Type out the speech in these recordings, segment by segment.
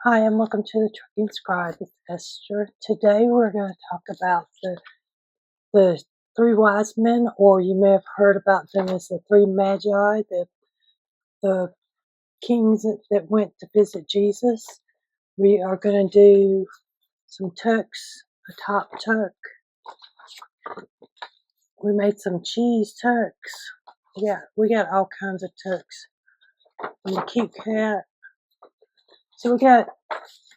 Hi, and welcome to the Trucking Scribe with Esther. Today we're going to talk about the three wise men, or you may have heard about them as the three magi, the kings that went to visit Jesus. We are going to do some tucks, a top tuck. We made some cheese tucks. Yeah, we got all kinds of tucks. And the Kit Kat. So we got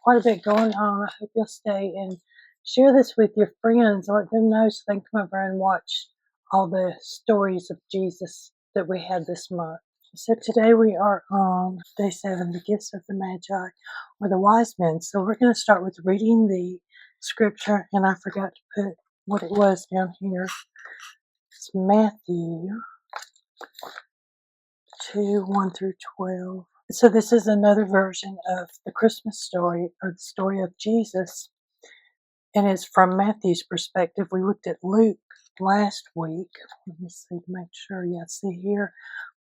quite a bit going on. I hope you'll stay and share this with your friends. Let them know so they can come over and watch all the stories of Jesus that we had this month. So today we are on day 7, the gifts of the Magi, or the wise men. So we're going to start with reading the scripture, and I forgot to put what it was down here. It's Matthew 2, 1 through 12. So this is another version of the Christmas story, or the story of Jesus, and it's from Matthew's perspective. We looked at Luke last week. Let me see to make sure. Yeah, see here,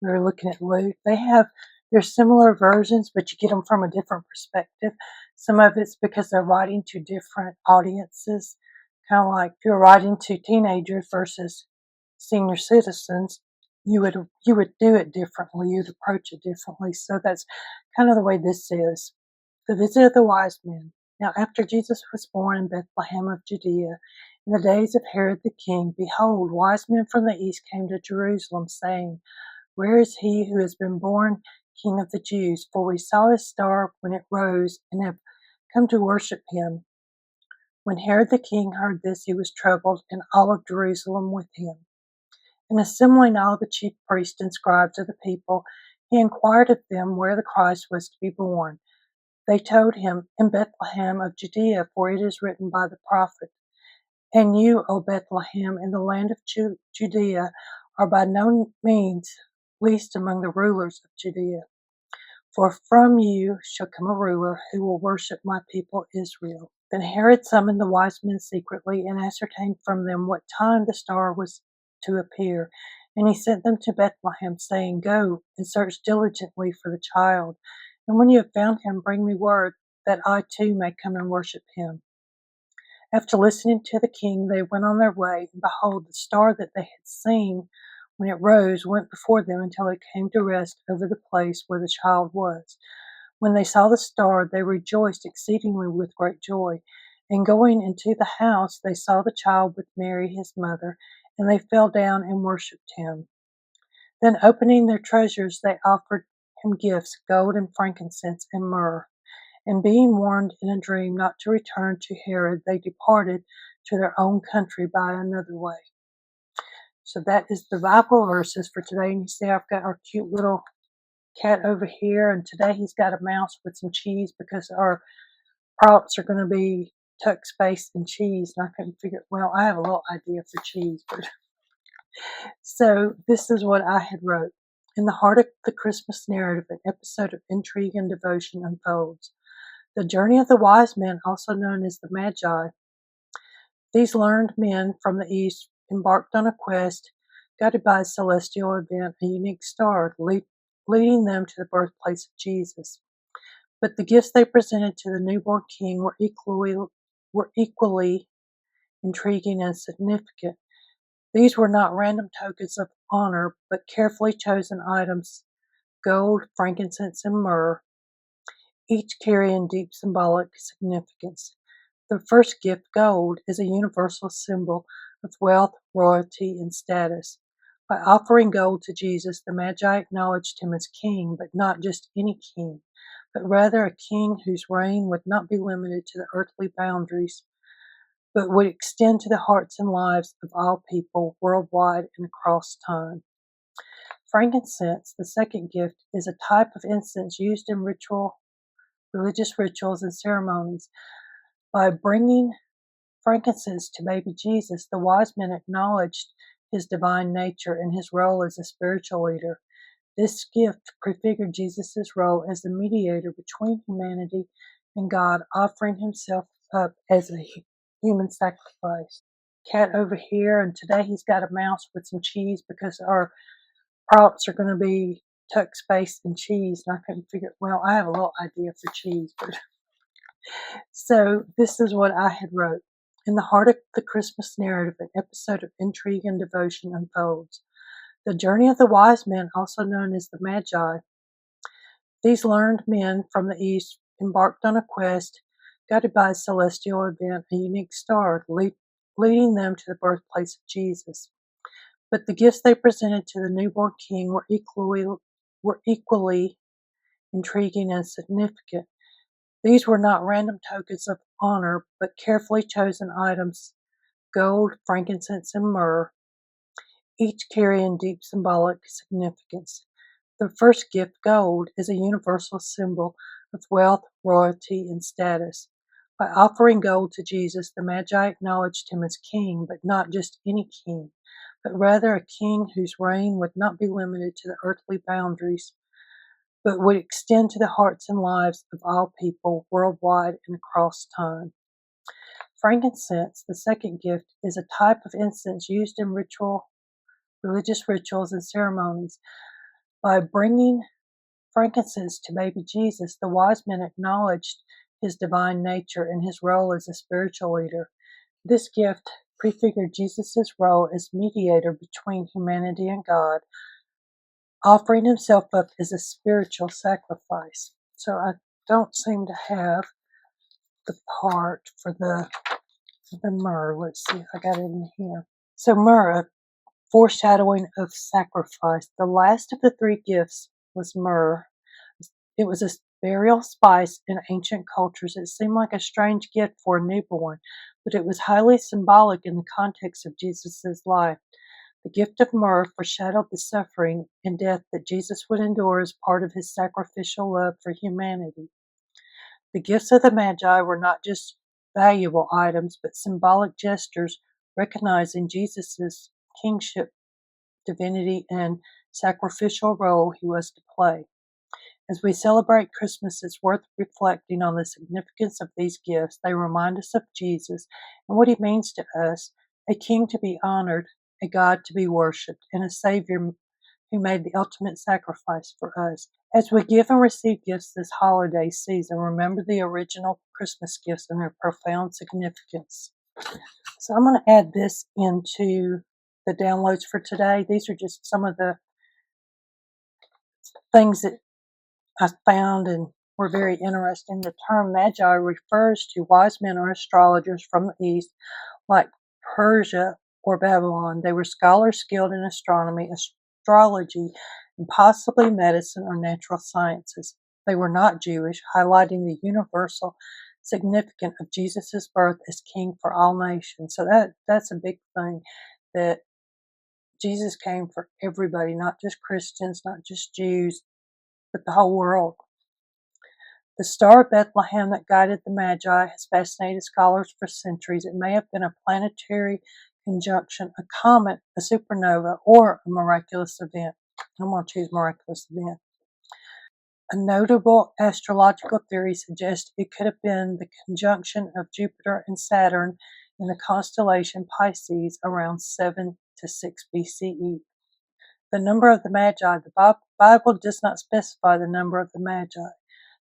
we were looking at Luke. They're similar versions, but you get them from a different perspective. Some of it's because they're writing to different audiences, kind of like if you're writing to teenagers versus senior citizens, you would do it differently. You'd approach it differently. So that's kind of the way this is. The visit of the wise men. Now after Jesus was born in Bethlehem of Judea, in the days of Herod the king, behold, wise men from the east came to Jerusalem, saying, Where is he who has been born King of the Jews? For we saw his star when it rose, and have come to worship him. When Herod the king heard this, he was troubled, and all of Jerusalem with him. And assembling all the chief priests and scribes of the people, he inquired of them where the Christ was to be born. They told him, In Bethlehem of Judea, for it is written by the prophet, And you, O Bethlehem, in the land of Judea, are by no means least among the rulers of Judea. For from you shall come a ruler who will worship my people Israel. Then Herod summoned the wise men secretly, and ascertained from them what time the star was to appear. And he sent them to Bethlehem, saying, Go and search diligently for the child. And when you have found him, bring me word, that I too may come and worship him. After listening to the king, they went on their way, and behold, the star that they had seen when it rose went before them until it came to rest over the place where the child was. When they saw the star, they rejoiced exceedingly with great joy. And going into the house, they saw the child with Mary his mother, and they fell down and worshipped him. Then opening their treasures, they offered him gifts, gold and frankincense and myrrh. And being warned in a dream not to return to Herod, they departed to their own country by another way. So that is the Bible verses for today. And you see I've got our cute little cat over here, and today he's got a mouse with some cheese because our props are going to be tuck space and cheese. And I couldn't figure, well, I have a little idea for cheese, but so this is what I had wrote. In the heart of the Christmas narrative, an episode of intrigue and devotion unfolds. The journey of the wise men, also known as the Magi. These learned men from the east embarked on a quest, guided by a celestial event, a unique star, leading them to the birthplace of Jesus. But the gifts they presented to the newborn king were equally intriguing and significant. These were not random tokens of honor, but carefully chosen items, gold, frankincense, and myrrh, each carrying deep symbolic significance. The first gift, gold, is a universal symbol of wealth, royalty, and status. By offering gold to Jesus, the Magi acknowledged him as king, but not just any king, but rather a king whose reign would not be limited to the earthly boundaries, but would extend to the hearts and lives of all people worldwide and across time. Frankincense, the second gift, is a type of incense used in religious rituals and ceremonies. By bringing frankincense to baby Jesus, the wise men acknowledged his divine nature and his role as a spiritual leader. This gift prefigured Jesus' role as the mediator between humanity and God, offering himself up as a human sacrifice. Cat over here, and today he's got a mouse with some cheese because our props are going to be tuck space and cheese, and I couldn't figure, well, I have a little idea for cheese, but So this is what I had wrote. In the heart of the Christmas narrative, an episode of intrigue and devotion unfolds. The journey of the wise men, also known as the Magi. These learned men from the East embarked on a quest, guided by a celestial event, a unique star, leading them to the birthplace of Jesus. But the gifts they presented to the newborn king were equally intriguing and significant. These were not random tokens of honor, but carefully chosen items: gold, frankincense, and myrrh, each carrying deep symbolic significance. The first gift, gold, is a universal symbol of wealth, royalty, and status. By offering gold to Jesus, the Magi acknowledged him as king, but not just any king, but rather a king whose reign would not be limited to the earthly boundaries, but would extend to the hearts and lives of all people worldwide and across time. Frankincense, the second gift, is a type of incense used in religious rituals and ceremonies. By bringing frankincense to baby Jesus, the wise men acknowledged his divine nature and his role as a spiritual leader. This gift prefigured Jesus' role as mediator between humanity and God, offering himself up as a spiritual sacrifice. So I don't seem to have the part for the myrrh. Let's see if I got it in here. So myrrh, foreshadowing of sacrifice. The last of the three gifts was myrrh. It was a burial spice in ancient cultures. It seemed like a strange gift for a newborn, but it was highly symbolic in the context of Jesus' life. The gift of myrrh foreshadowed the suffering and death that Jesus would endure as part of his sacrificial love for humanity. The gifts of the Magi were not just valuable items, but symbolic gestures recognizing Jesus' kingship, divinity, and sacrificial role he was to play. As we celebrate Christmas, it's worth reflecting on the significance of these gifts. They remind us of Jesus and what he means to us: a king to be honored, a God to be worshipped, and a Savior who made the ultimate sacrifice for us. As we give and receive gifts this holiday season, remember the original Christmas gifts and their profound significance. So I'm going to add this into the downloads for today. These are just some of the things that I found and were very interesting. The term Magi refers to wise men or astrologers from the East, like Persia or Babylon. They were scholars skilled in astronomy, astrology, and possibly medicine or natural sciences. They were not Jewish, highlighting the universal significance of Jesus' birth as king for all nations. So that's a big thing, that Jesus came for everybody, not just Christians, not just Jews, but the whole world. The Star of Bethlehem that guided the Magi has fascinated scholars for centuries. It may have been a planetary conjunction, a comet, a supernova, or a miraculous event. I'm going to choose miraculous event. A notable astrological theory suggests it could have been the conjunction of Jupiter and Saturn in the constellation Pisces around 7 to 6 BCE. The number of the Magi. The Bible does not specify the number of the Magi.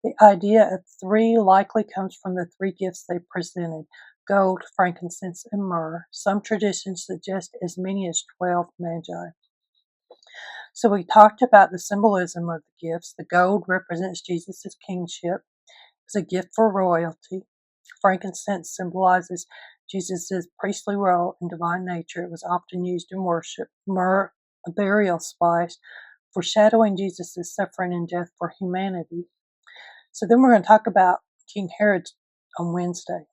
The idea of three likely comes from the three gifts they presented: gold, frankincense, and myrrh. Some traditions suggest as many as 12 Magi. So we talked about the symbolism of the gifts. The gold represents Jesus' kingship. It's a gift for royalty. Frankincense symbolizes Jesus' priestly role and divine nature. It was often used in worship. Myrrh, a burial spice, foreshadowing Jesus' suffering and death for humanity. So then we're going to talk about King Herod on Wednesday.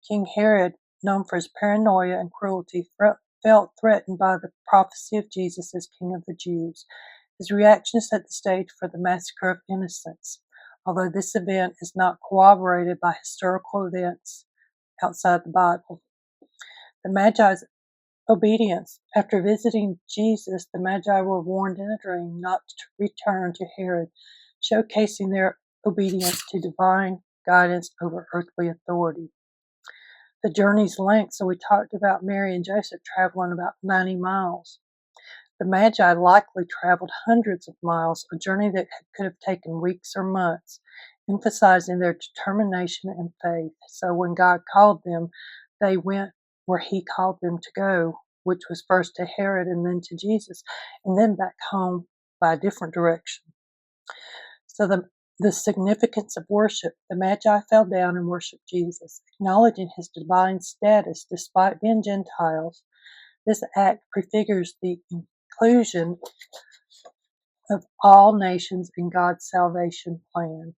King Herod, known for his paranoia and cruelty, felt threatened by the prophecy of Jesus as King of the Jews. His reaction set the stage for the massacre of innocents, although this event is not corroborated by historical events outside the Bible. The Magi's obedience. After visiting Jesus, the Magi were warned in a dream not to return to Herod, showcasing their obedience to divine guidance over earthly authority. The journey's length. So we talked about Mary and Joseph traveling about 90 miles. The Magi likely traveled hundreds of miles, a journey that could have taken weeks or months. emphasizing their determination and faith. So when God called them, they went where he called them to go, which was first to Herod and then to Jesus, and then back home by a different direction. So the significance of worship, the Magi fell down and worshiped Jesus, acknowledging his divine status despite being Gentiles. This act prefigures the inclusion of all nations in God's salvation plan.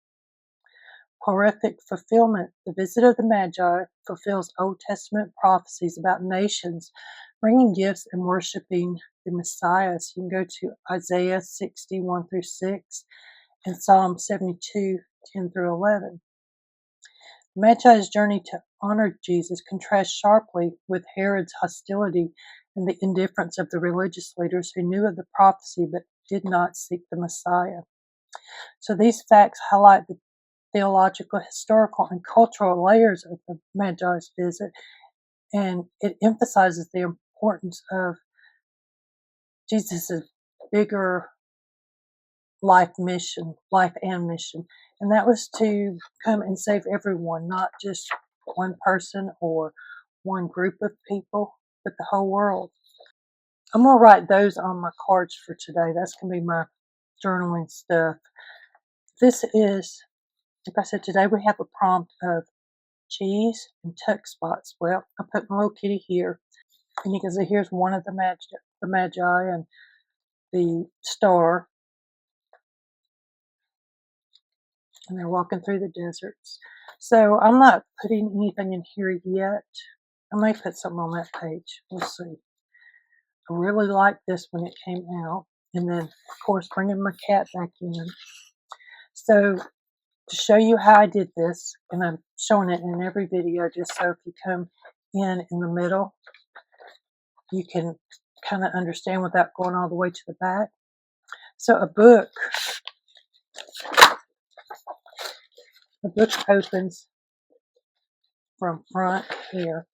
Horrific fulfillment. The visit of the Magi fulfills Old Testament prophecies about nations bringing gifts and worshiping the Messiah. So you can go to Isaiah 61 through 6 and Psalm 72, 10 through 11. The Magi's journey to honor Jesus contrasts sharply with Herod's hostility and the indifference of the religious leaders who knew of the prophecy but did not seek the Messiah. So these facts highlight the theological, historical, and cultural layers of the Magi's visit, and it emphasizes the importance of Jesus' bigger life and mission, and that was to come and save everyone, not just one person or one group of people, but the whole world. I'm going to write those on my cards for today. That's going to be my journaling stuff. This is, like I said, today we have a prompt of cheese and tuck spots. Well, I put my little kitty here, and you can see here's one of the Magi and the star, and they're walking through the deserts. So I'm not putting anything in here yet. I may put something on that page. We'll see. I really liked this when it came out, and then of course bringing my cat back in. So to show you how I did this, and I'm showing it in every video just so if you come in the middle, you can kind of understand without going all the way to the back. So a book opens from front here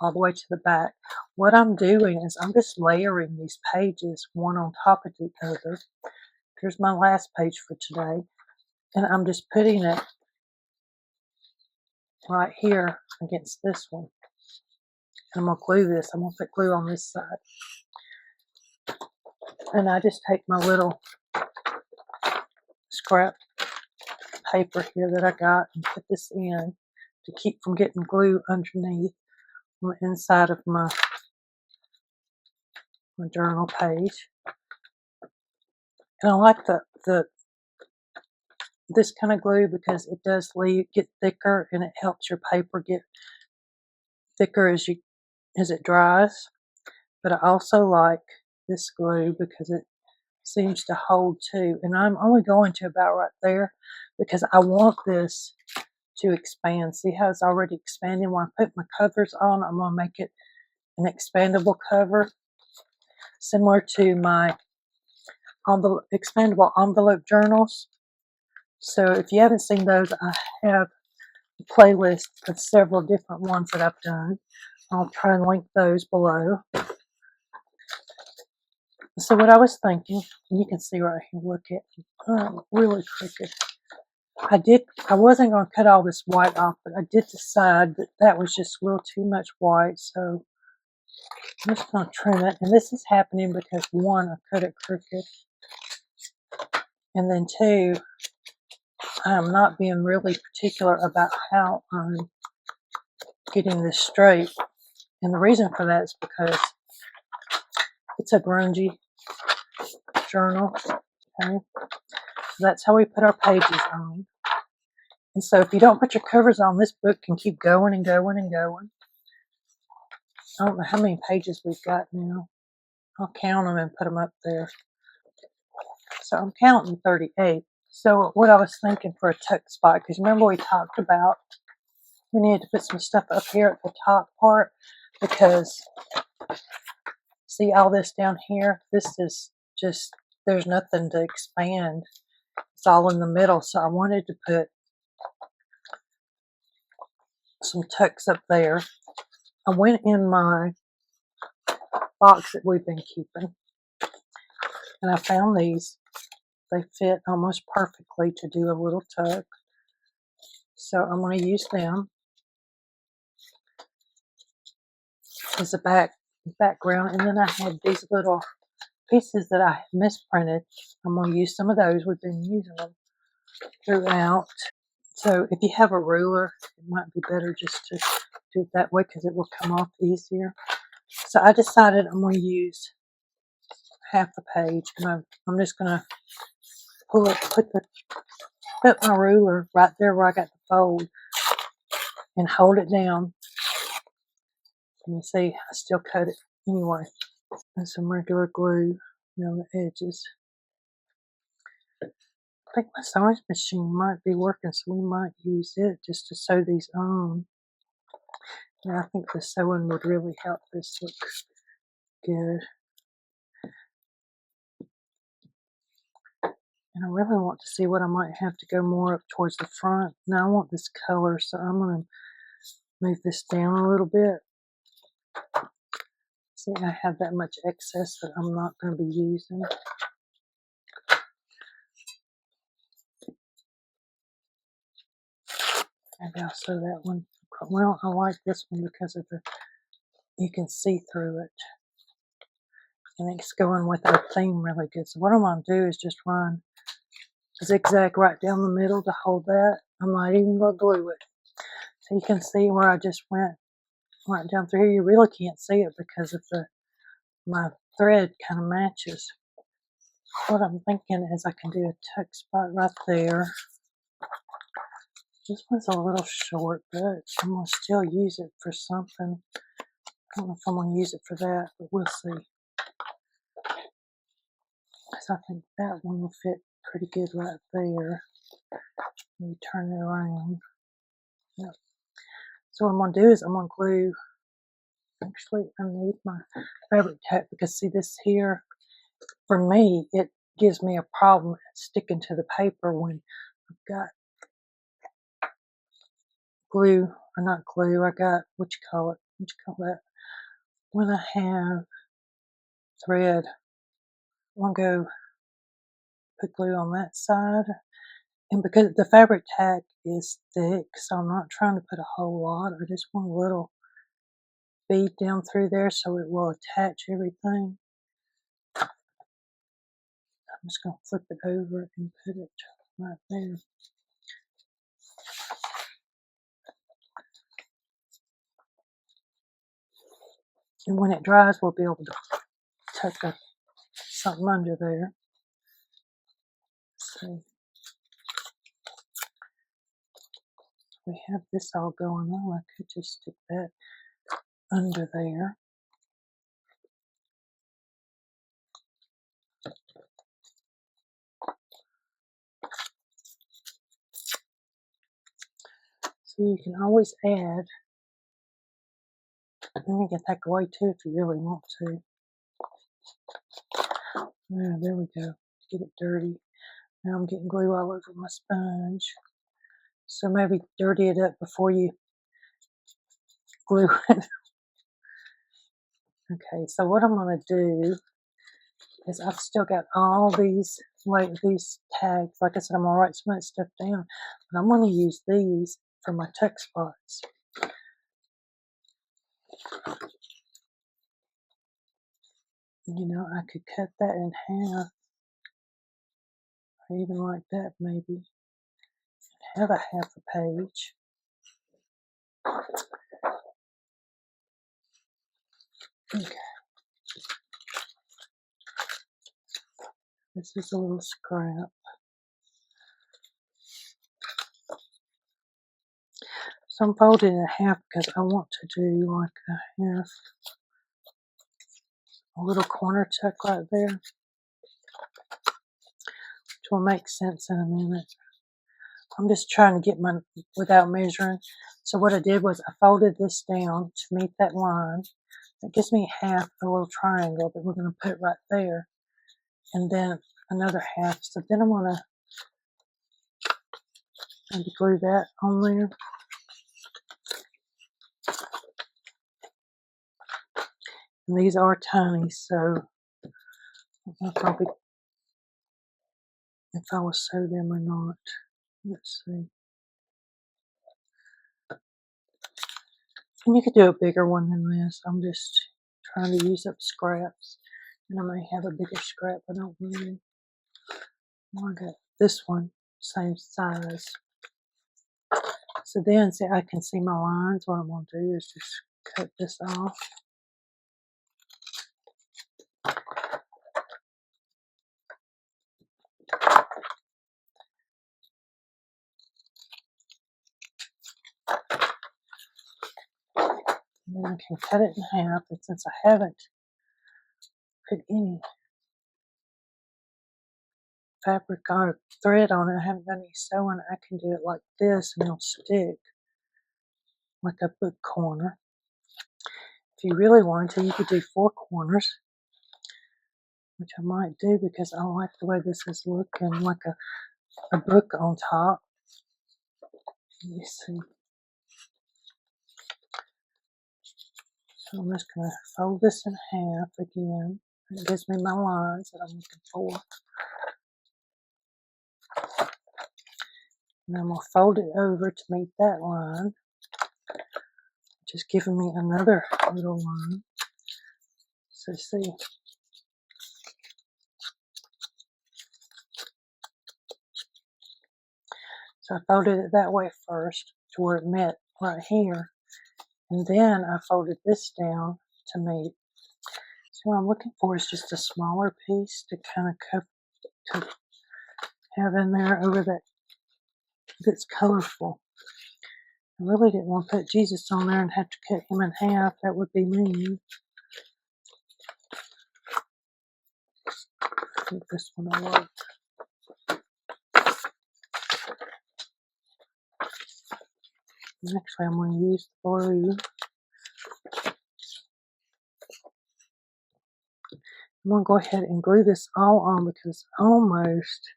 all the way to the back. What I'm doing is I'm just layering these pages one on top of the other. Here's my last page for today, and I'm just putting it right here against this one. And I'm going to glue this. I'm going to put glue on this side. And I just take my little scrap paper here that I got and put this in to keep from getting glue underneath on the inside of my journal page. And I like this kind of glue because it does get thicker, and it helps your paper get thicker as it dries. But I also like this glue because it seems to hold too. And I'm only going to about right there because I want this to expand. See how it's already expanding? When I put my covers on, I'm going to make it an expandable cover, similar to my expandable envelope journals. So if you haven't seen those, I have a playlist of several different ones that I've done. I'll try and link those below. So what I was thinking, and you can see right here, look at really crooked. I wasn't going to cut all this white off, but I did decide that was just a little too much white, so I'm just going to trim it. And this is happening because one, I cut it crooked, and then two, I'm not being really particular about how I'm getting this straight. And the reason for that is because it's a grungy journal. Okay, so that's how we put our pages on. And so if you don't put your covers on, this book can keep going and going and going. I don't know how many pages we've got now. I'll count them and put them up there. So I'm counting 38. So what I was thinking for a tuck spot, because remember we talked about we needed to put some stuff up here at the top part, because see all this down here? This is just, there's nothing to expand. It's all in the middle. So I wanted to put some tucks up there. I went in my box that we've been keeping, and I found these they fit almost perfectly to do a little tuck. So I'm going to use them as a background. And then I had these little pieces that I misprinted. I'm going to use some of those. We've been using them throughout. So if you have a ruler, it might be better just to do it that way because it will come off easier. So I decided I'm going to use half a page, and I'm just going to put my ruler right there where I got the fold and hold it down. And you see, I still cut it anyway. And some regular glue around the edges. I think my sewing machine might be working, so we might use it just to sew these on. And I think the sewing would really help this look good. And I really want to see what I might have to go more up towards the front. Now I want this color, so I'm going to move this down a little bit. See, I have that much excess that I'm not going to be using. Maybe I'll sew that one. Well, I like this one because of you can see through it. And it's going with our theme really good. So what I'm going to do is just run a zigzag right down the middle to hold that. I'm not even going to glue it. So you can see where I just went right down through here. You really can't see it because of my thread kind of matches. What I'm thinking is I can do a tuck spot right there. This one's a little short, but I'm going to still use it for something. I don't know if I'm going to use it for that, but we'll see. So I think that one will fit pretty good right there. Let me turn it around. Yep. So what I'm going to do is I'm going to glue, actually I need my fabric tack because see this here, for me, it gives me a problem sticking to the paper when I've got glue, or not glue, I got, what you call that? When I have thread, I'm going to go put glue on that side. And because the fabric tack is thick, so I'm not trying to put a whole lot. I just want a little bead down through there so it will attach everything. I'm just going to flip it over and put it right there. And when it dries, we'll be able to tuck something under there. So we have this all going on. I could just stick that under there. So you can always add. Let me get that away too if you really want to. There we go. Get it dirty. Now I'm getting glue all over my sponge. So maybe dirty it up before you glue it. Okay, so what I'm going to do is I've still got all these tags. Like I said, I'm going to write some of that stuff down. But I'm going to use these for my tuck spots. You know, I could cut that in half. Or even like that maybe. Have a half a page. Okay. This is a little scrap. So I'm folding it in half because I want to do like a half, a little corner tuck right there, which will make sense in a minute. I'm just trying to get without measuring. So what I did was I folded this down to meet that line. It gives me half a little triangle that we're going to put right there. And then another half. So then I'm going to maybe glue that on there. And these are tiny, so I'll probably if I will sew them or not. Let's see. And you could do a bigger one than this. I'm just trying to use up scraps. And I may have a bigger scrap, I don't know. I got this one, same size. So then, see, I can see my lines. What I'm going to do is just cut this off. And then I can cut it in half. And since I haven't put any fabric or thread on it, I haven't done any sewing, I can do it like this and it'll stick like a book corner. If you really wanted to, you could do 4 corners, which I might do because I like the way this is looking, like a book on top. Let me see. So I'm just going to fold this in half again. It gives me my lines that I'm looking for. And I'm going to fold it over to meet that line, which is giving me another little line. So see, so I folded it that way first to where it met right here. And then I folded this down to meet. So what I'm looking for is just a smaller piece to kind of to have in there over that that's colorful. I really didn't want to put Jesus on there and have to cut him in half. That would be mean. I think this one I like. Actually, I'm going to use the blue. I'm going to go ahead and glue this all on because it's almost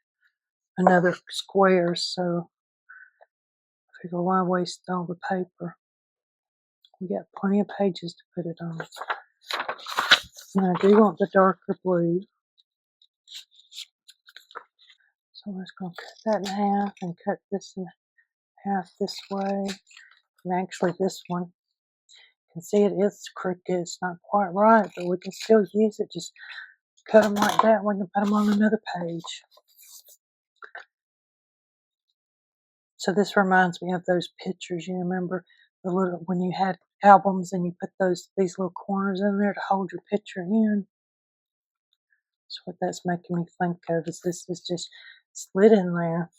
another square. So I figure why waste all the paper. We got plenty of pages to put it on. And I do want the darker blue. So I'm just going to cut that in half and cut this in half this way. And actually this one, you can see it is crooked. It's not quite right, but we can still use it. Just cut them like that. We can put them on another page. So this reminds me of those pictures. You remember the little when you had albums and you put these little corners in there to hold your picture in. That's what that's making me think of. Is this is just slid in there.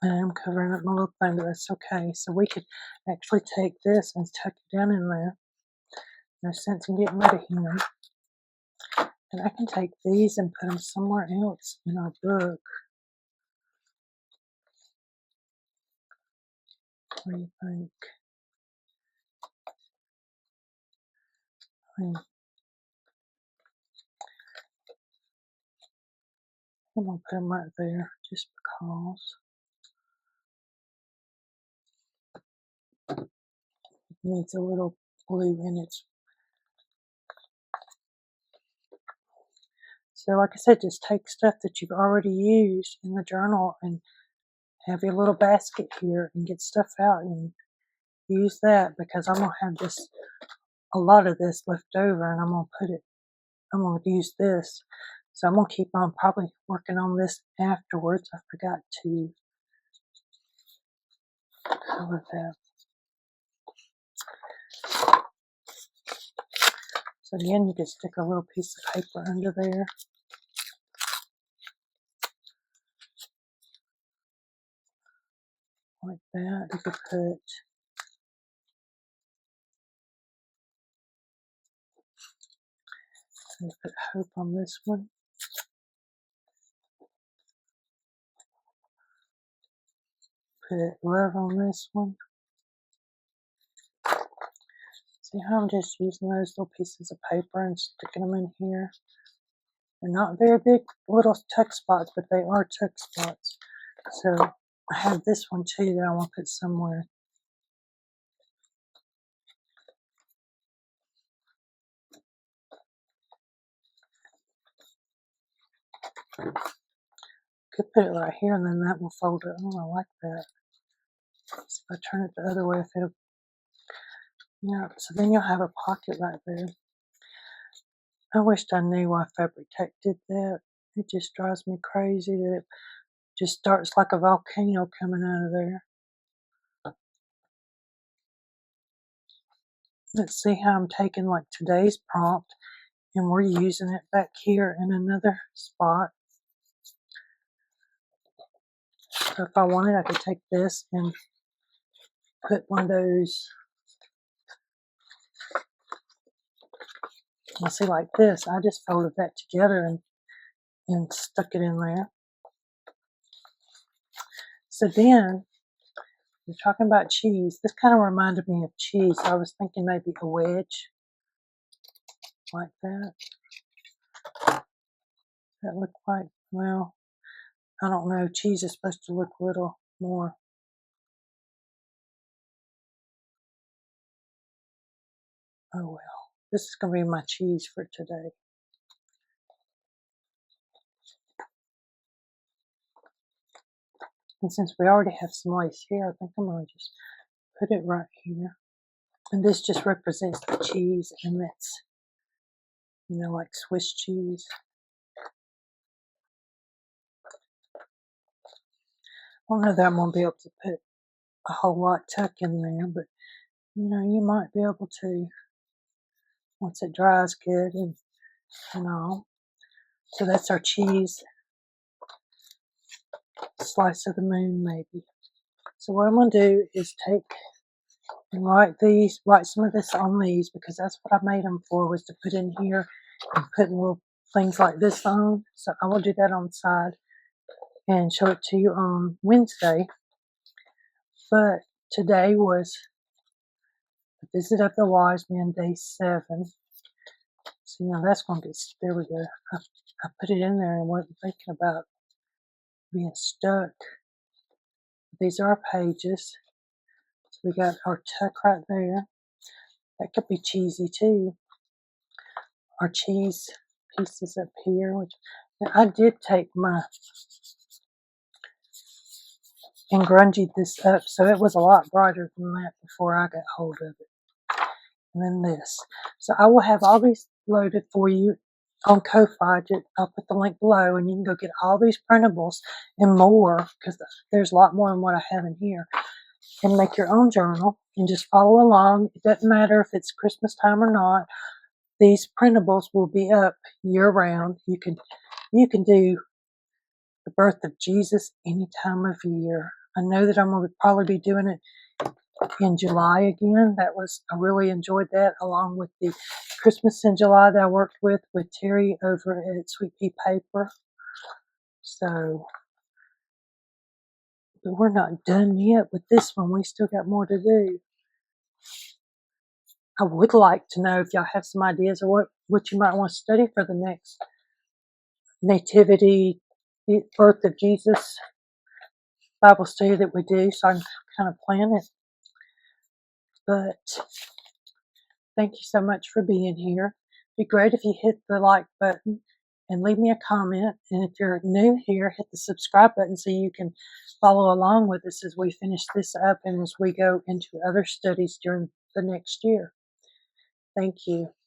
And I'm covering up my little thing, but that's okay. So we could actually take this and tuck it down in there. No sense in getting rid of him. And I can take these and put them somewhere else in our book. What do you think? I'm going to put them right there just because. It needs a little blue in it. So like I said, just take stuff that you've already used in the journal and have your little basket here and get stuff out and use that, because I'm going to have a lot of this left over, and I'm going to use this. So I'm going to keep on probably working on this afterwards. I forgot to color that. So again, you can stick a little piece of paper under there. Like that. You could put hope on this one. Put love on this one. See how I'm just using those little pieces of paper and sticking them in here? They're not very big little tuck spots, but they are tuck spots. So I have this one too that I want to put somewhere. Could put it right here and then that will fold it. Oh, I like that. So if I turn it the other way, if it'll, yeah, so then you'll have a pocket right there. I wished I knew why Fabric did that. It just drives me crazy that it just starts like a volcano coming out of there. Let's see how I'm taking like today's prompt and we're using it back here in another spot. So if I wanted, I could take this and put one of those, you see, like this. I just folded that together and stuck it in there. So then, we're talking about cheese. This kind of reminded me of cheese. So I was thinking maybe a wedge, like that. That looked like, well, I don't know. Cheese is supposed to look a little more. Oh well. This is going to be my cheese for today. And since we already have some lace here, I think I'm going to just put it right here. And this just represents the cheese, and that's, you know, like Swiss cheese. I don't know that I'm going to be able to put a whole lot tuck in there, but, you know, you might be able to once it dries good and all. So that's our cheese slice of the moon, maybe. So what I'm going to do is take and write some of this on these, because that's what I made them for, was to put in here and put little things like this on. So I will do that on the side and show it to you on Wednesday. But today was the visit of the wise men, day 7. So, you know, that's going to get, there we go. I put it in there and wasn't thinking about being stuck. These are our pages. So we got our tuck right there. That could be cheesy too. Our cheese pieces up here, which I did take my and grungied this up, so it was a lot brighter than that before I got hold of it. And then this. So I will have all these loaded for you on Ko-Fi. I'll put the link below, and you can go get all these printables and more, because there's a lot more than what I have in here. And make your own journal and just follow along. It doesn't matter if it's Christmas time or not. These printables will be up year round. You can do the birth of Jesus any time of year. I know that I'm going to probably be doing it in July again. I really enjoyed that, along with the Christmas in July that I worked with Terry over at Sweet Pea Paper. So, but we're not done yet with this one. We still got more to do. I would like to know if y'all have some ideas of what you might want to study for the next Nativity, Birth of Jesus Bible study that we do, so I can kind of plan it. But thank you so much for being here. It'd be great if you hit the like button and leave me a comment. And if you're new here, hit the subscribe button so you can follow along with us as we finish this up and as we go into other studies during the next year. Thank you.